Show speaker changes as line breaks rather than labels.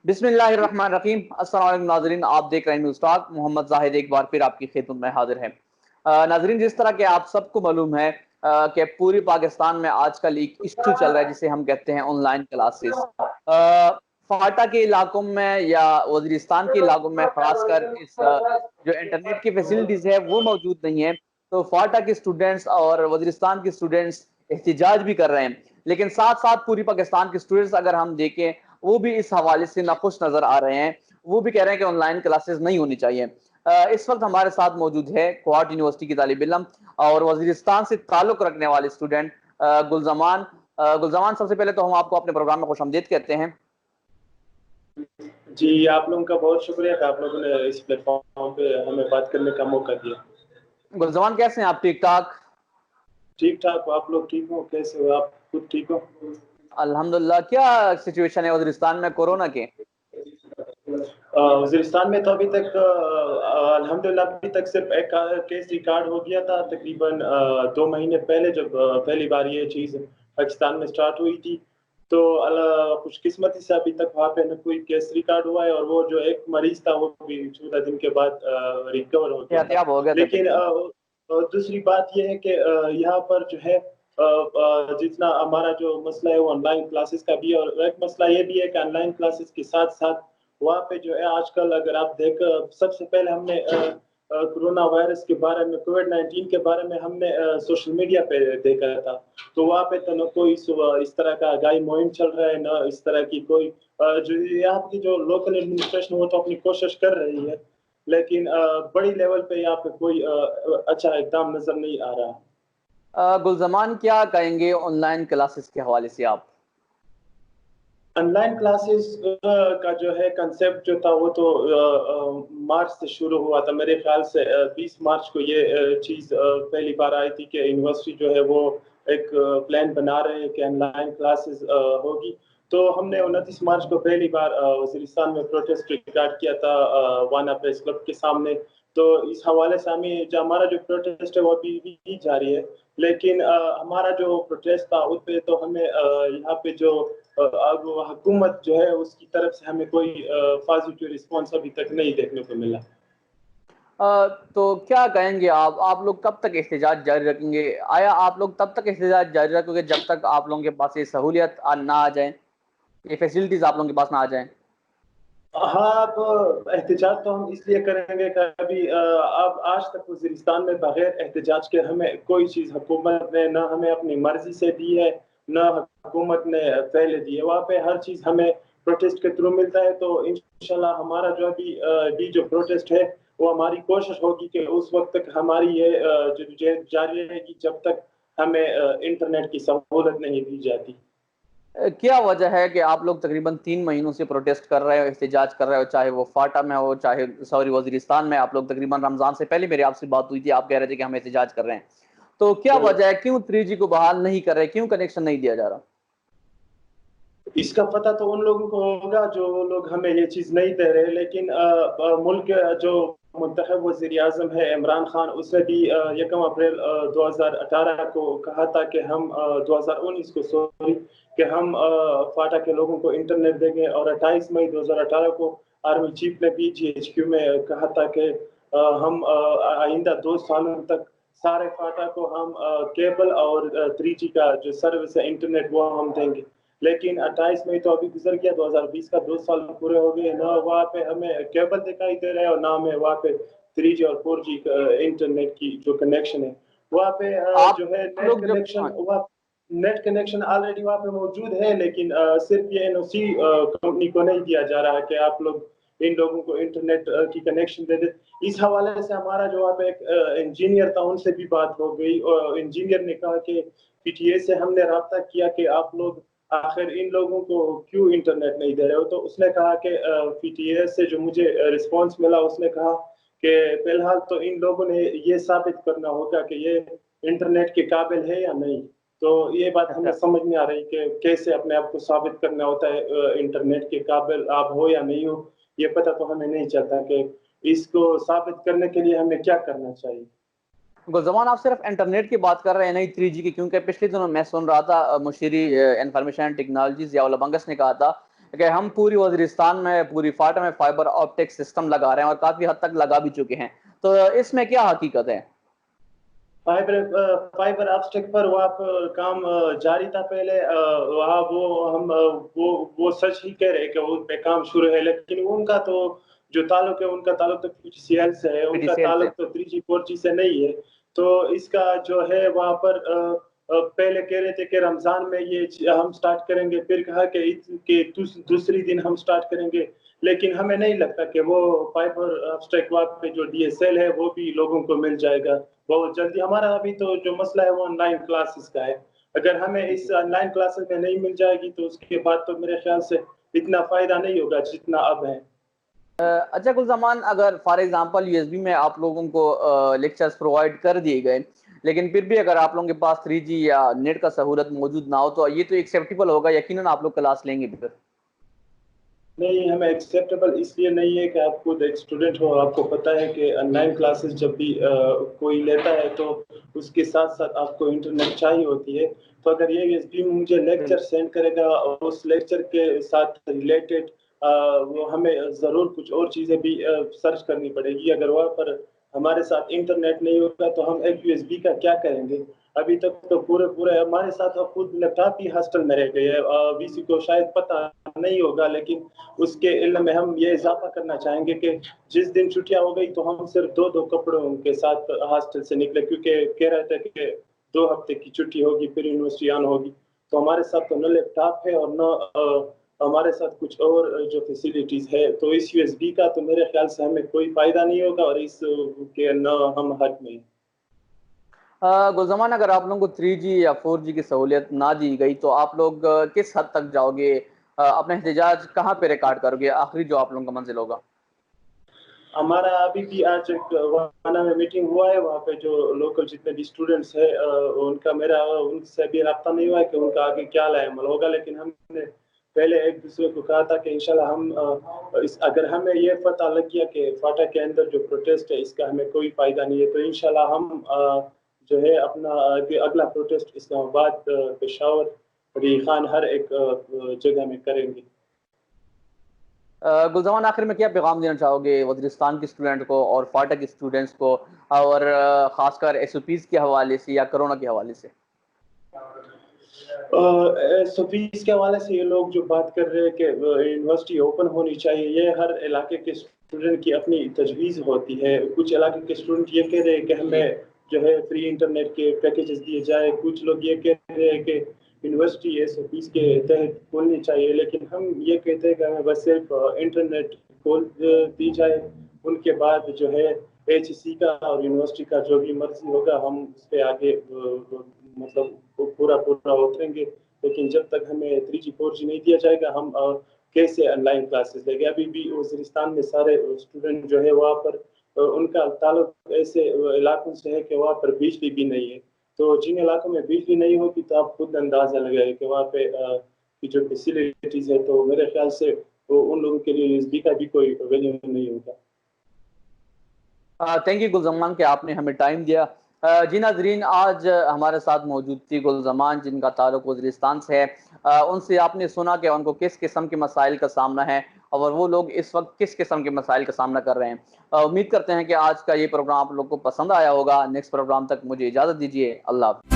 बिस्मिल्लाहिर्रहमानिर्रहीम। अस्सलाम वालेकुम नाज़रीन, आप देख रहे हैं न्यूज़ टॉक। मोहम्मद जाहिद एक बार फिर आपकी खिदमत में हाजिर है। नाज़रीन, जिस तरह के आप सबको मालूम है कि पूरी पाकिस्तान में आजकल एक इशू चल रहा है जिसे हम कहते हैं ऑनलाइन क्लासेस। फाटा के इलाकों में या वज़ीरिस्तान के इलाकों में खासकर इस जो इंटरनेट की फैसिलिटीज़ है वो मौजूद नहीं है, तो फाटा के स्टूडेंट्स और वज़ीरिस्तान के स्टूडेंट्स एहतिजाज भी कर रहे हैं। लेकिन साथ साथ पूरी पाकिस्तान के स्टूडेंट्स अगर हम देखें, वो भी इस हवाले से नाखुश नजर आ रहे हैं। वो भी कह रहे हैं कि ऑनलाइन क्लासेस नहीं होनी चाहिए। इस वक्त हमारे साथ मौजूद है क्वाड यूनिवर्सिटी की तालिब इल्म और वजीरिस्तान से ताल्लुक रखने वाले स्टूडेंट गुलजमान। गुलजमान, सबसे पहले तो हम आपको अपने प्रोग्राम में खुशामदीद कहते हैं।
जी, आप लोगों का बहुत शुक्रिया कि आप लोगों ने इस प्लेटफॉर्म पे हमें बात करने का मौका दिया।
गुलजमान, कैसे हैं आप? ठीक ठाक?
ठीक ठाक हो? आप लोग ठीक हो? कैसे हो? आप खुद ठीक हो?
अल्हम्दुलिल्लाह। क्या सिचुएशन है वजीरिस्तान में कोरोना के?
वज़ीरिस्तान में तो अभी तक अल्हम्दुलिल्लाह अभी तक सिर्फ एक केस रिकॉर्ड हो गया था तकरीबन 2 महीने पहले जब पहली बार ये चीज़ पाकिस्तान में स्टार्ट हुई थी। तो खुशकिस्मती से अभी तक वहाँ पे न कोई केस रिकॉर्ड हुआ है और वो जो एक मरीज़ था वो भी 14 दिन के बाद रिकवर हो गया था।
एहतियाब हो गया था
लेकिन
तकरीबन।
दूसरी बात ये है कि यहाँ पर जो है जितना हमारा जो मसला है वो ऑनलाइन क्लासेस का भी है और एक मसला ये भी है कि ऑनलाइन क्लासेस के साथ-साथ वहाँ पे जो है आजकल अगर आप सबसे पहले हमने कोरोना वायरस के बारे में कोविड-19 के बारे में हमने सोशल मीडिया पे देखा था। तो वहाँ पे तो न कोई इस तरह का आगाही मुहिम चल रहा है, ना इस तरह की कोई जो यहाँ की जो लोकल एडमिनिस्ट्रेशन वो तो अपनी कोशिश कर रही है, लेकिन बड़ी लेवल पे यहाँ पे कोई अच्छा इक़दाम नज़र नहीं आ रहा।
गुलजमान, क्या कहेंगे ऑनलाइन क्लासेस के हवाले से आप?
ऑनलाइन क्लासेस का जो है कांसेप्ट जो था वो तो मार्च से शुरू हुआ था। मेरे ख़्याल से 20 मार्च को ये चीज़ पहली बार आई थी कि यूनिवर्सिटी जो है वो एक प्लान बना रहे हैं कि ऑनलाइन क्लासेस होगी। तो हमने 29 मार्च को पहली बार वज़ीरिस्तान में प्रोटेस्ट रिकॉर्ड किया था वाना प्रेस क्लब के सामने। तो इस हवाले से हमें जो हमारा जो प्रोटेस्ट है वो अभी भी जारी है। लेकिन हमारा जो प्रोटेस्ट था उस पे तो हमें यहाँ पे जो अब हुकूमत जो है उसकी तरफ से हमें कोई पॉजिटिव रिस्पॉन्स अभी तक नहीं देखने को मिला।
तो क्या कहेंगे आप लोग कब तक एहतजाज जारी रखेंगे? आया आप लोग तब तक एहतजाज जारी रखोगे जब तक आप लोगों के पास ये सहूलियत ना आ जाए, ये फैसिलिटीज आप लोगों के पास ना आ जाए?
हाँ, अब एहतजाज तो हम इसलिए करेंगे कि अभी अब आज तक वज़ीरिस्तान में बगैर एहतजाज के हमें कोई चीज़ हुकूमत ने ना हमें अपनी मर्ज़ी से दी है, ना हुकूमत ने पहले दी है। वहाँ पे हर चीज़ हमें प्रोटेस्ट के थ्रू मिलता है, तो इंशाल्लाह हमारा जो अभी जो प्रोटेस्ट है, वो हमारी कोशिश होगी कि उस वक़्त तक हमारी ये जद्दोजहद जारी रहेगी जब तक हमें इंटरनेट की सहूलत नहीं दी जाती।
क्या वजह है कि आप लोग तकरीबन 3 महीनों से प्रोटेस्ट कर रहे हो, एहतजाज कर रहे हो, चाहे वो फाटा में हो, चाहे सॉरी वज़ीरिस्तान में? आप लोग तकरीबन रमज़ान से पहले मेरी आपसे बात हुई थी, आप कह रहे थे कि हम एहतजाज कर रहे हैं। तो क्या वजह है, क्यों 3G को बहाल नहीं कर रहे, क्यों कनेक्शन नहीं दिया जा रहा?
इसका पता तो उन लोगों को होगा जो लोग हमें ये चीज़ नहीं दे रहे, लेकिन मुल्क के जो मुंतखब वज़ीर-ए-आज़म है इमरान खान, उसने भी 1 अप्रैल 2018 को कहा था कि हम 2019 को सॉरी कि हम फाटा के लोगों को इंटरनेट देंगे और 28 मई 2018 को आर्मी चीफ ने भी जीएचक्यू में कहा था कि हम आइंदा 2 सालों तक सारे फाटा को हम केबल और 3G का जो सर्विस है इंटरनेट वो हम देंगे। लेकिन 28 मई तो अभी गुज़र गया, 2020 का 2 साल पूरे हो गए, ना वहाँ पे हमें केबल दिखाई दे रहा है और ना हमें वहाँ पे 3G और 4G इंटरनेट की जो कनेक्शन है। वहाँ पे
आप
जो है
लोग जब हाँ,
नेट कनेक्शन ऑलरेडी वहाँ पे मौजूद है, लेकिन सिर्फ़ ये एनओसी कंपनी को नहीं दिया जा रहा है कि आप लोग इन लोगों को इंटरनेट की कनेक्शन दे दें। इस हवाले से हमारा जो वहाँ पे एक इंजीनियर था, उनसे भी बात हो गई और इंजीनियर ने कहा कि पीटीए से हमने राब्ता किया कि आप लोग आखिर इन लोगों को क्यों इंटरनेट नहीं दे रहे हो? तो उसने कहा कि पीटीए से जो मुझे रिस्पॉन्स मिला, उसने कहा कि फ़िलहाल तो इन लोगों ने ये साबित करना होगा कि ये इंटरनेट के काबिल है या नहीं। तो ये बात हमें
अच्छा।
समझ नहीं आ रही कि कैसे अपने आप को साबित करना होता है इंटरनेट के काबिल आप हो या नहीं हो, ये पता तो हमें नहीं चलता कि इसको साबित करने के लिए हमें क्या करना चाहिए?
गुलज़मान, आप सिर्फ इंटरनेट की बात कर रहे हैं, नहीं 3G की? क्योंकि पिछले दिनों मैं सुन रहा था मुशीरी इंफॉर्मेशन एंड टेक्नोलॉजी ज़ियाउल बंगस ने कहा था کہ ہم پوری وزیرستان میں پوری فاٹا میں فائبر آپٹک سسٹم لگا رہے ہیں اور کافی حد تک لگا بھی چکے ہیں، تو اس میں کیا حقیقت ہے؟
فائبر آپٹک پر وہاں پر کام جاری تھا پہلے، وہاں وہ سچ ہی کہہ رہے کہ ان پہ کام شروع ہے، لیکن ان کا تو جو تعلق ہے ان کا تعلق تو پی ٹی سی ایل سے ہے، ان کا
PTCL سے
تعلق تو 3G 4G سے نہیں ہے. تو اس کا جو ہے وہاں پر پہلے کہہ رہے تھے کہ رمضان میں یہ ہم سٹارٹ کریں گے، پھر کہا کہ دوسری دن ہم سٹارٹ کریں گے، لیکن ہمیں نہیں لگتا کہ وہ فائبر آپٹک پہ جو ڈی ایس ایل ہے وہ بھی لوگوں کو مل جائے گا بہت جلدی. ہمارا ابھی تو جو مسئلہ ہے وہ آن لائن کلاسز کا ہے، اگر ہمیں اس آن لائن کلاسز میں نہیں مل جائے گی تو اس کے بعد تو میرے خیال سے اتنا فائدہ نہیں ہوگا جتنا اب ہے.
اچھا گلزمان، اگر for example U S B میں آپ لوگوں کو لیکچرز پرووائڈ کر دیے گئے، لیکن پھر بھی اگر آپ لوگوں کے پاس 3G یا نیٹ کا سہولت موجود نہ ہو تو یہ تو ایکسیپٹیبل ہوگا، یقیناً آپ لوگ کلاس لیں گے پھر؟
نہیں، ہمیں ایکسیپٹیبل اس لیے نہیں ہے کہ آپ خود ایک اسٹوڈنٹ ہو، آپ کو پتہ ہے کہ آن لائن کلاسز جب بھی کوئی لیتا ہے تو اس کے ساتھ ساتھ آپ کو انٹرنیٹ چاہیے ہوتی ہے. تو اگر یہ ایس بی مجھے لیکچر سینڈ کرے گا اور اس لیکچر کے ساتھ ریلیٹڈ وہ ہمیں ضرور کچھ اور چیزیں بھی سرچ کرنی پڑے گی. اگر وہاں پر ہمارے ساتھ انٹرنیٹ نہیں ہوگا تو ہم ایک یو ایس بی کا کیا کریں گے؟ ابھی تک تو پورے ہمارے ساتھ خود لیپ ٹاپ ہی ہاسٹل میں رہ گئے ہیں. وی سی کو شاید پتہ نہیں ہوگا، لیکن اس کے علم میں ہم یہ اضافہ کرنا چاہیں گے کہ جس دن چھٹیاں ہو گئی تو ہم صرف دو کپڑوں کے ساتھ ہاسٹل سے نکلے، کیونکہ کہہ رہے تھے کہ 2 ہفتے کی چھٹی ہوگی پھر یونیورسٹی آن ہوگی. تو ہمارے ساتھ تو نہ لیپ ٹاپ ہے اور نہ ہمارے ساتھ کچھ اور جو فیسلٹیز ہے، تو اس یو ایس بی کا تو میرے خیال سے ہمیں کوئی فائدہ نہیں ہوگا اور اس کے نہ ہم حق میں.
گلزمان، اگر آپ لوگوں کو 3G یا 4G کی سہولیت نہ دی گئی تو آپ لوگ کس حد تک جاؤ گے؟ اپنا احتجاج کہاں پہ ریکارڈ کرو گے؟ آخری جو آپ لوگوں کا منزل ہوگا؟
ہمارا ابھی بھی آج وانا میں میٹنگ ہوا ہے، وہاں پہ جو لوکل جتنے بھی اسٹوڈنٹس ہیں ان سے بھی رابطہ نہیں ہوا ہے کہ ان کا آگے کیا عمل ہوگا، لیکن ہم نے پہلے ایک دوسرے کو کہا تھا کہ انشاءاللہ ہم اگر ہمیں یہ پتہ لگ گیا کہ فاٹا کے اندر جو پروٹیسٹ ہے اس کا ہمیں کوئی فائدہ نہیں ہے تو انشاءاللہ ہم جو ہے اپنا اگلا پروٹیسٹ اسلام آباد، پشاور، ری خان ہر ایک جگہ میں کریں گے.
گلزمان، آخر میں کیا پیغام دینا چاہو گے وزیرستان کے اسٹوڈنٹ کو اور فاٹا کے اسٹوڈنٹس کو، اور خاص کر ایس او پیز کے حوالے سے یا کرونا کے حوالے سے؟
سفیس کے حوالے سے یہ لوگ جو بات کر رہے ہیں کہ یونیورسٹی اوپن ہونی چاہیے، یہ ہر علاقے کے اسٹوڈنٹ کی اپنی تجویز ہوتی ہے. کچھ علاقے کے اسٹوڈنٹ یہ کہہ رہے ہیں کہ ہمیں جو ہے فری انٹرنیٹ کے پیکیجز دیے جائے، کچھ لوگ یہ کہہ رہے ہیں کہ یونیورسٹی ایس او پیز کے تحت کھولنی چاہیے، لیکن ہم یہ کہتے ہیں کہ ہمیں بس صرف انٹرنیٹ کھول دی جائے، ان کے بعد جو ہے ایچ سی کا اور یونیورسٹی کا جو بھی مرضی ہوگا ہم اس پہ آگے مطلب پورا اتریں گے. لیکن جب تک ہمیں 3G 4G نہیں دیا جائے گا ہم کیسے آن لائن کلاسز لیں گے؟ ابھی بھی وزیرستان میں سارے اسٹوڈنٹ جو ہے وہاں پر ان کا تعلق ایسے علاقوں سے ہے کہ وہاں پر بجلی بھی نہیں ہے. تو جن علاقوں میں بجلی نہیں ہوگی تو آپ خود اندازہ لگائیں کہ وہاں پہ جو فیسلٹیز ہے تو میرے خیال سے ان لوگوں کے لیے یو ایس بی کا بھی کوئی ویلیو نہیں ہوگا.
تھینک یو گلزمان کہ آپ نے ہمیں ٹائم دیا. جی ناظرین، آج ہمارے ساتھ موجود تھی گلزمان جن کا تعلق وزیرستان سے ہے. ان سے آپ نے سنا کہ ان کو کس قسم کے مسائل کا سامنا ہے اور وہ لوگ اس وقت کس قسم کے مسائل کا سامنا کر رہے ہیں. امید کرتے ہیں کہ آج کا یہ پروگرام آپ لوگ کو پسند آیا ہوگا. نیکسٹ پروگرام تک مجھے اجازت دیجیے. اللہ حافظ.